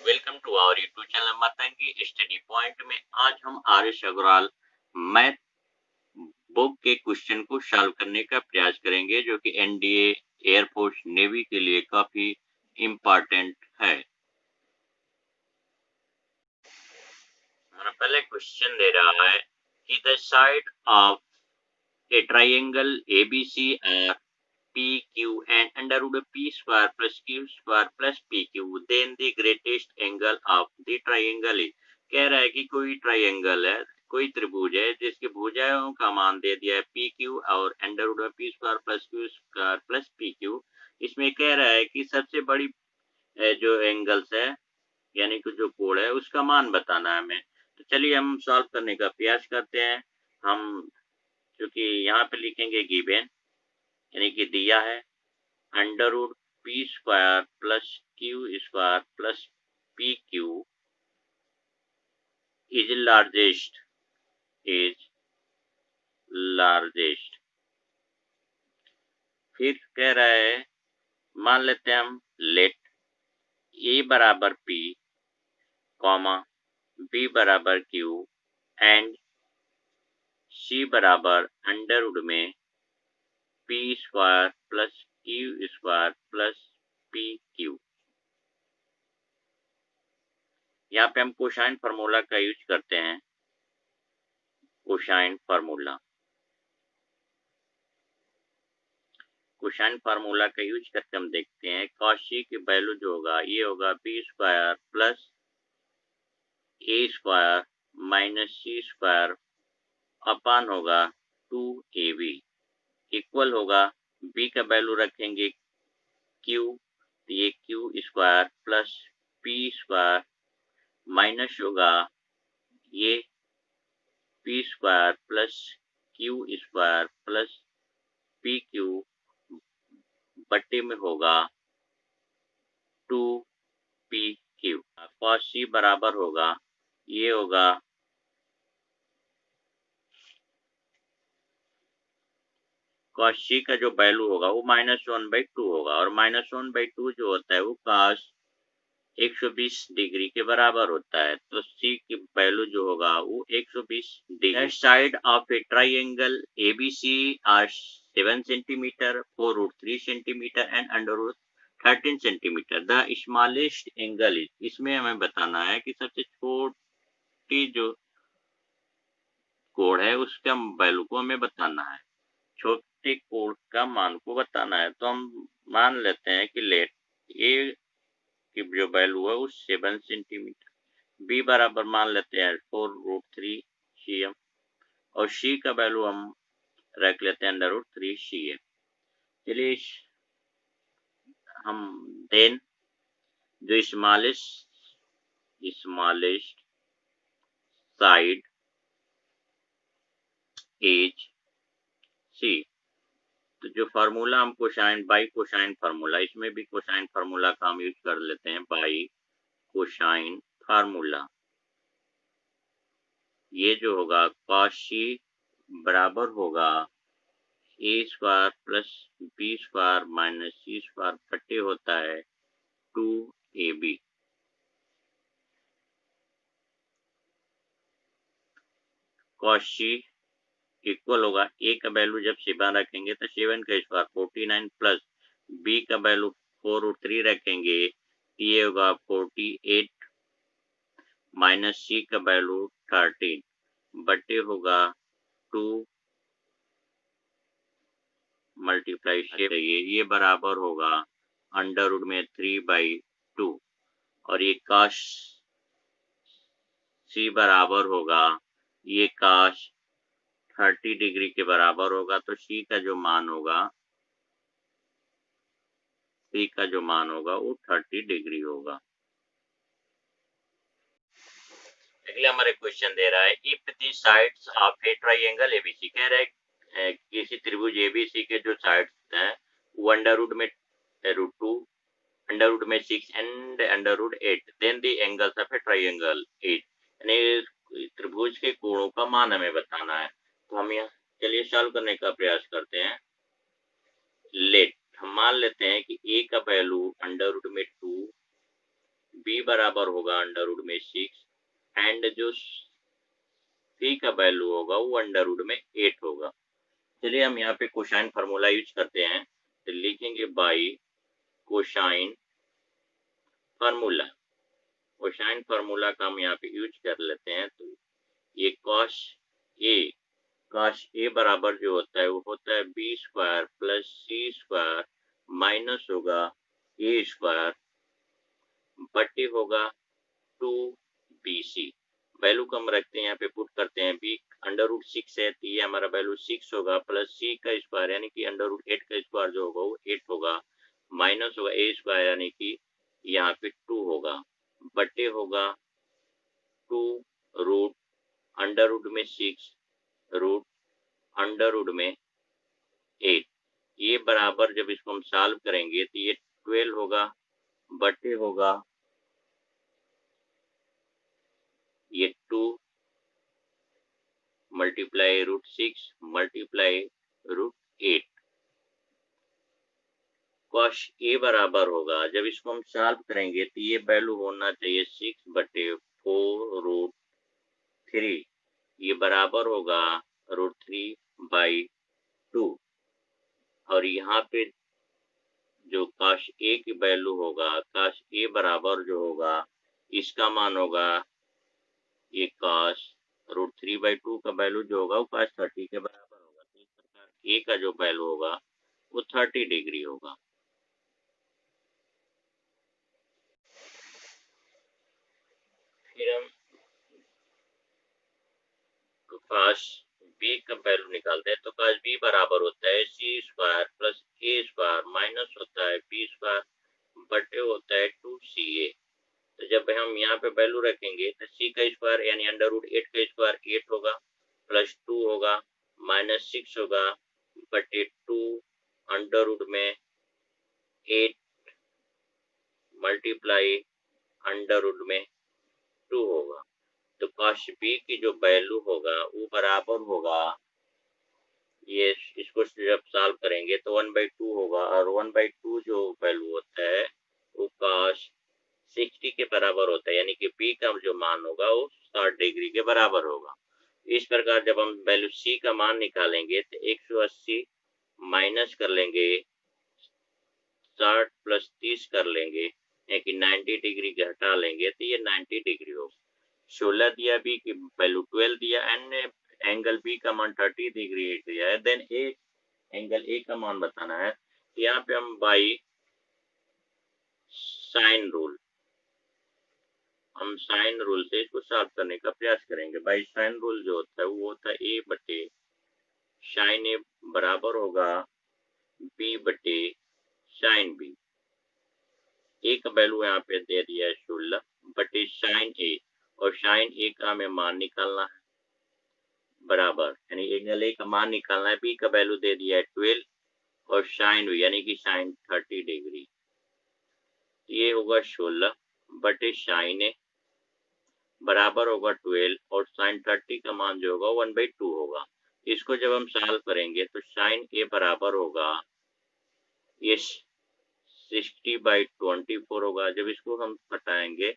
Welcome to our YouTube channel Matangi Study Point में आज हम आर्यश अग्रवाल मैथ बुक के क्वेश्चन को सॉल्व करने का प्रयास करेंगे जो कि एनडीए एयरफोर्स नेवी के लिए काफी इम्पोर्टेंट है। हमारा पहले क्वेश्चन दे रहा है कि the side of a triangle ABC are PQ and under root of P square plus Q square plus PQ, then the greatest angle of the triangle is। कह रहा है कि कोई ट्राइंगल है, कोई त्रिभुज है जिसके भुजाओं का मान दे दिया है PQ और under root of P square plus Q square plus PQ। इसमें कह रहा है कि सबसे बड़ी जो एंगल्स है यानी कि जो कोण है उसका मान बताना है हमें। तो चलिए हम सॉल्व करने का प्रयास करते हैं। हम क्योंकि यहाँ पे लिखेंगे गिवन यानी कि दिया है under root P square plus Q square plus P Q is largest. फिर कह रहा है मान लेते हैं हम लेट ए बराबर पी कॉमा बी बराबर क्यू एंड सी बराबर अंडर रूट में P square plus Q square plus P Q. यहाँ पे हम कोसाइन फार्मूला का यूज करते हैं। कोसाइन फार्मूला का यूज करके हम देखते हैं cos c की वैल्यू जो होगा ये होगा बी स्क्वायर प्लस ए square minus C square upon होगा 2ab इक्वल होगा b का वैल्यू रखेंगे q तो ये Q square plus P square minus होगा ये P square plus Q square plus P Q बट्टे में होगा 2pq। cos c बराबर होगा ये होगा cos c का जो वैल्यू होगा वो -1/2 होगा और -1/2 जो होता है वो cos 120 डिग्री के बराबर होता है। तो c की वैल्यू जो होगा वो 120 degree. Side of a triangle ABC are 7 centimetre 4√3 centimetre and under 13 centimetre. The smallest angle is, इसमें हमें बताना है कि सबसे छोटी जो कोण है उसका वैल्यू को हमें बताना है, छोटे कोण का मान को बताना है। तो हम मान लेते हैं कि लेट ए की जो वैल्यू है वो 7 सेंटीमीटर, बी बराबर मान लेते हैं 4√3 cm और सी का वैल्यू हम रख लेते हैं अंडर रूट 3 cm। चलिए हम देन जो स्मॉलेस्ट साइड एज सी, तो जो फार्मूला हम कोसाइन बाई कोसाइन फार्मूला, इसमें भी कोसाइन फार्मूला का हम यूज कर लेते हैं बाई कोसाइन फार्मूला। ये जो होगा cos c बराबर होगा A square plus B square minus C square बटे होता है 2ab। cos c इक्वल होगा ए का वैल्यू जब 7 रखेंगे तो 7 का स्क्वायर 49 प्लस बी का वैल्यू 4√3 रखेंगे ये होगा 48 माइनस सी का वैल्यू 13 बटे होगा 2 मल्टीप्लाई ये बराबर होगा अंडर रूट में 3/2 और ये cos c बराबर होगा ये cos 30 डिग्री के बराबर होगा। तो c का जो मान होगा वो 30 डिग्री होगा। अगले हमारे क्वेश्चन दे रहा है if the sides of a triangle ABC, कह रहा है किसी त्रिभुज एबीसी के जो साइड्स हैं वो अंडर रूट में √2 अंडर रूट में 6 and under root 8 then the angles of a triangle is, यानी त्रिभुज के कोणों का मान हमें बताना है। तो हम यहाँ चलिए सॉल्व करने का प्रयास करते हैं। लेट हम मान लेते हैं कि ए का वैल्यू अंडर रूट में 2 बी बराबर होगा अंडर रूट में 6 एंड जो सी का वैल्यू होगा वो अंडर रूट में 8 होगा। चलिए हम यहाँ पे कोसाइन फार्मूला यूज करते हैं, तो लिखेंगे by cosine formula. Cosine formula का हम यहाँ पे यूज कर लेते हैं, तो ये कॉस ए बराबर जो होता है वो होता है बी स्क्वायर प्लस सी स्क्वायर माइनस होगा ए स्क्वायर बट्टी होगा 2bc। वैल्यू को हम रखते हैं यहाँ पे पुट करते हैं, बी अंडर रूट 6 है तो ये हमारा वैल्यू 6 होगा प्लस सी का स्क्वायर यानी कि अंडर रूट 8 का स्क्वायर जो होगा वो 8 होगा माइनस होगा ए स्क्वायर यानी कि यहाँ पे 2 होगा बट्टे होगा 2 रूट अंडर रूट में 6 रूट अंडर रूट में 8। ये बराबर जब इसको हम सॉल्व करेंगे तो ये 12 होगा बट्टे होगा ये 2 multiply root 6 multiply root 8। Cos A बराबर होगा जब इसको हम सॉल्व करेंगे तो ये वैल्यू होना चाहिए 6 बटे 4 रूट 3। ये बराबर होगा रूट 3/2 और यहाँ पे जो कॉस ए की वैल्यू होगा कॉस ए बराबर जो होगा इसका मान होगा ये कॉस रूट 3/2 का वैल्यू जो होगा वो कॉस 30 के बराबर होगा। तो इस प्रकार ए का जो वैल्यू होगा वो 30 डिग्री होगा। फिर हम कॉस बी का वैल्यू निकालते हैं, तो कॉस बी बराबर होता है सी स्क्वायर प्लस ए स्क्वायर माइनस होता है बी स्क्वायर बटे होता है 2ca। तो जब हम यहाँ पे वैल्यू रखेंगे तो सी का स्क्वायर यानी अंडर रूट 8 का स्क्वायर 8 होगा प्लस 2 होगा माइनस 6 होगा बटे 2 अंडर रूट में 8 मल्टीप्लाई अंडर रूट में 2 होगा। तो कॉस बी की जो वैल्यू होगा वो बराबर होगा ये इसको जब सॉल्व करेंगे तो 1/2 होगा और 1/2 जो वैल्यू होता है वो कॉस 60 के बराबर होता है यानी कि बी का जो मान होगा वो 60 डिग्री के बराबर होगा। इस प्रकार जब हम वैल्यू सी का मान निकालेंगे तो 180 माइनस कर लेंगे 60 प्लस 30 कर लेंगे यानी कि 90 डिग्री घटा लेंगे तो ये 90 डिग्री होगा। 16 दिया बी की वैल्यू 12 दिया एंड एंगल बी का मान 30 डिग्री दिया है। देन ए एंगल ए का मान बताना है, यहाँ पे हम बाई साइन रूल से इसको सॉल्व करने का प्रयास करेंगे। बाई साइन रूल जो होता है वो होता है ए बटे साइन ए बराबर होगा बी बटे साइन बी। ए का वैल्यू यहाँ पे दे दिया है 16 बटे साइन ए और साइन ए का हमें मान निकालना है बराबर यानी एंगल ए का मान निकालना है। बी का वैल्यू दे दिया है 12 और साइन बी यानी कि साइन 30 डिग्री। ये होगा 16 बटे साइन ए बराबर होगा 12 और साइन 30 का मान जो होगा 1/2 होगा। इसको जब हम सॉल्व करेंगे तो साइन ए बराबर होगा ये 60/24 होगा। जब इसको हम घटाएंगे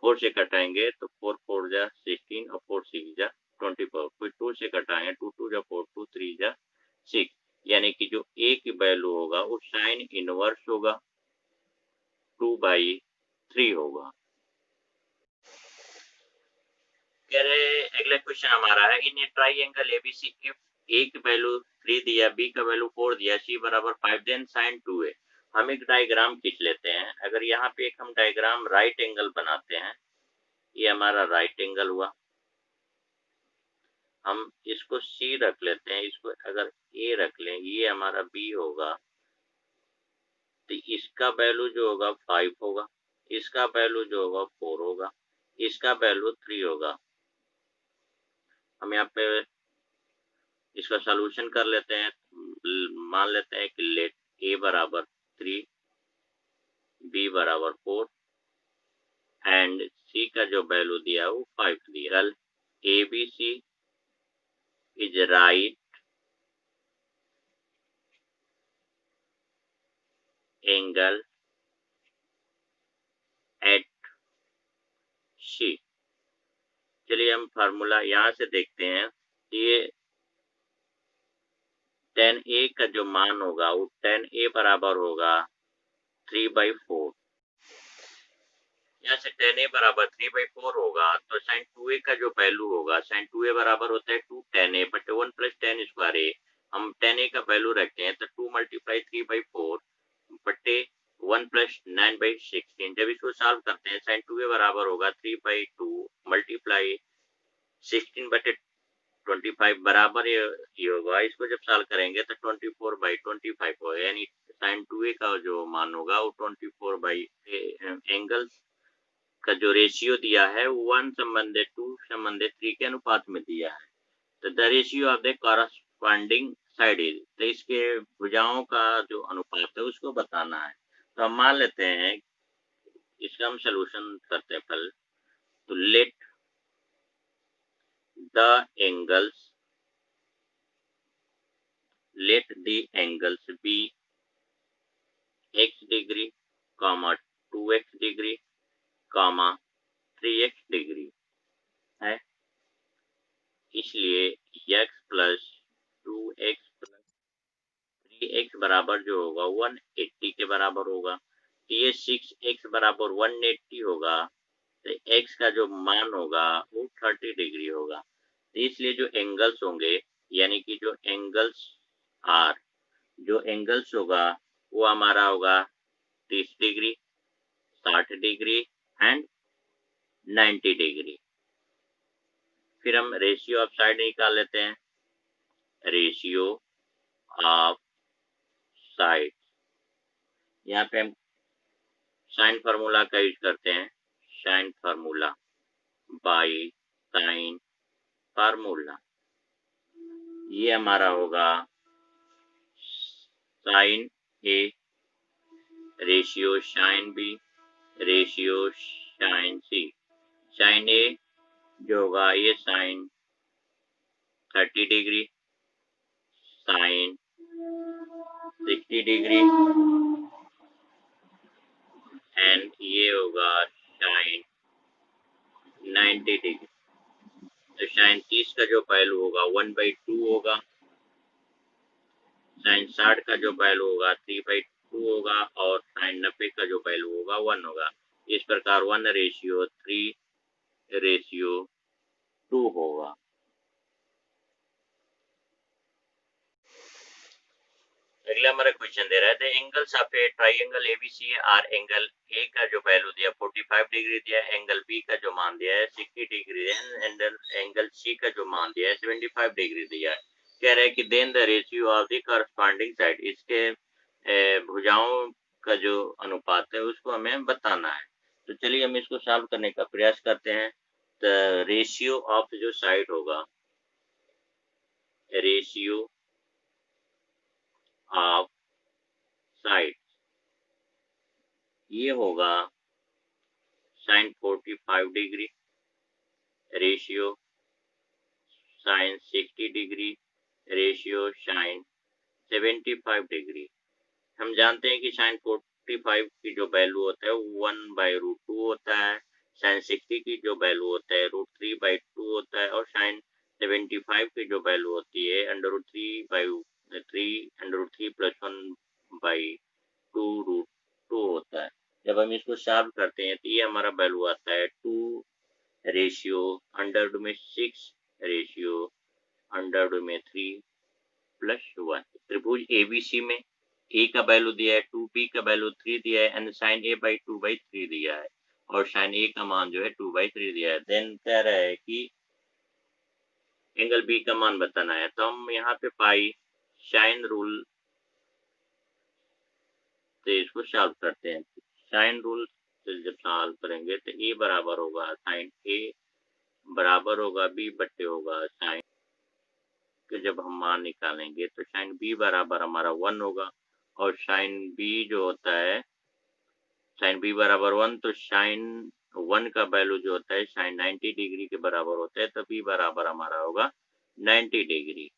4 से घटाएंगे तो 4 4 जा 16 और 4 6 जा 24 फिर 2 से घटाएंगे 2 2 जा 4 2 3 जा 6 यानी कि जो ए की वैल्यू होगा वो साइन इनवर्स होगा 2/3 होगा। कह रहे अगला क्वेश्चन हमारा है इन ए ट्राइंगल एबीसी इफ ए की वैल्यू 3 दिया बी का वैल्यू 4 दिया सी बराबर 5 देन साइन 2 है। हम एक डायग्राम खींच लेते हैं। अगर यहाँ पे एक हम डायग्राम राइट एंगल बनाते हैं, ये हमारा राइट एंगल हुआ, हम इसको सी रख लेते हैं, इसको अगर ए रख लें ये हमारा बी होगा तो इसका वैल्यू जो होगा 5 होगा, इसका वैल्यू जो होगा 4 होगा, इसका वैल्यू 3 होगा। हम यहाँ पे इसका सॉल्यूशन कर लेते हैं, मान लेते हैं कि लेट ए बराबर 3 बी बराबर 4 एंड सी का जो वैल्यू दिया वो 5 दिया। A B C is right angle at हम फार्मूला यहाँ से देखते हैं, ये tan A का जो मान होगा वो tan A बराबर होगा 3/4। यहाँ से tan A बराबर 3/4 होगा, तो sin 2A का जो वैल्यू होगा, sin 2A बराबर होता है 2 tan A बटे 1 प्लस tan स्क्वायर A। हम tan A का वैल्यू रखते हैं तो 2 मल्टीप्लाई 3/4 बटे 1 प्लस 9/16। जब इसको सॉल्व करते हैं sin 2A बराबर होगा 3/2 मल्टीप्लाई 16 बटे 25 बराबर ये होगा। इसको जब सॉल्व करेंगे तो 24/25 होगा, यानी sin 2A का जो मान होगा वो 24 एंगल का जो रेशियो दिया है वो 1:2:3 के अनुपात में दिया है। तो the ratio of the corresponding side is, तो इसके भुजाओं का जो अनुपात है उसको बताना है। तो हम मान लेते हैं, इसका हम सलूशन करते हैं पहले। तो let the angles be x degree, 2x degree, 3x degree है। इसलिए x plus 2x plus 3x बराबर जो होगा 180 के बराबर होगा। तो ये 6x बराबर 180 होगा, तो x का जो मान होगा वो 30 डिग्री होगा। तो इसलिए जो एंगल्स होंगे, यानी कि जो एंगल्स होगा वो हमारा होगा 30 डिग्री, 60 डिग्री एंड 90 डिग्री। फिर हम रेशियो ऑफ साइड निकाल लेते हैं। रेशियो ऑफ साइड, यहाँ पे हम साइन फार्मूला का यूज करते हैं। Sine formula by sine formula, ये हमारा होगा sine A ratio sine B ratio sine C. Sine A जो होगा ये sine 30 degree, sine 60 degree and ये होगा साइन 90 डिग्री। तो साइन 30 का जो वैल्यू होगा 1/2 होगा, साइन 60 का जो वैल्यू होगा 3/2 होगा और साइन 90 का जो वैल्यू होगा 1 होगा। इस प्रकार 1:3:2 होगा। अगला हमारा क्वेश्चन दे रहा है, the angles of a triangle ABC are, angle A का जो वैल्यू दिया 45 डिग्री दिया, एंगल बी का जो मान दिया है 60 डिग्री है, एंगल सी का जो मान दिया है 75 डिग्री दिया है। कह रहा है कि then the ratio of the corresponding side, इसके भुजाओं का जो अनुपात है उसको हमें बताना है। तो चलिए हम इसको सॉल्व करने का प्रयास करते हैं। द रेशियो ऑफ जो साइड होगा, रेशियो ऑफ साइड, ये होगा sine 45 degree ratio sine 60 degree ratio sine 75 degree. हम जानते हैं कि साइन 45 की जो वैल्यू होता है वो 1/√2 होता है, साइन 60 की जो वैल्यू होता है √3/2 होता है और साइन 75 की जो वैल्यू होती है √3 प्लस 1/2√2 होता है। जब हम इसको सॉल्व करते हैं तो ये हमारा वैल्यू आता है 2 रेशियो √6 रेशियो √3 प्लस 1। त्रिभुज एबीसी में ए का वैल्यू दिया है 2, बी का वैल्यू 3 दिया है एंड साइन ए बाई 2/3 दिया है और साइन ए का मान जो है 2/3 दिया है। देन कह रहा है कि एंगल बी का मान बताना है। तो हम यहाँ पे पाई साइन रूल से इसको सॉल्व करते हैं। साइन रूल से जब सॉल्व करेंगे तो ए बराबर होगा साइन ए बराबर होगा बी बट्टे होगा साइन के, जब हम मान निकालेंगे तो साइन बी बराबर हमारा 1 होगा और साइन बी जो होता है साइन बी बराबर 1, तो साइन 1 का वैल्यू जो होता है साइन 90 डिग्री के बराबर होता है, तो बी बराबर हमारा होगा 90 डिग्री।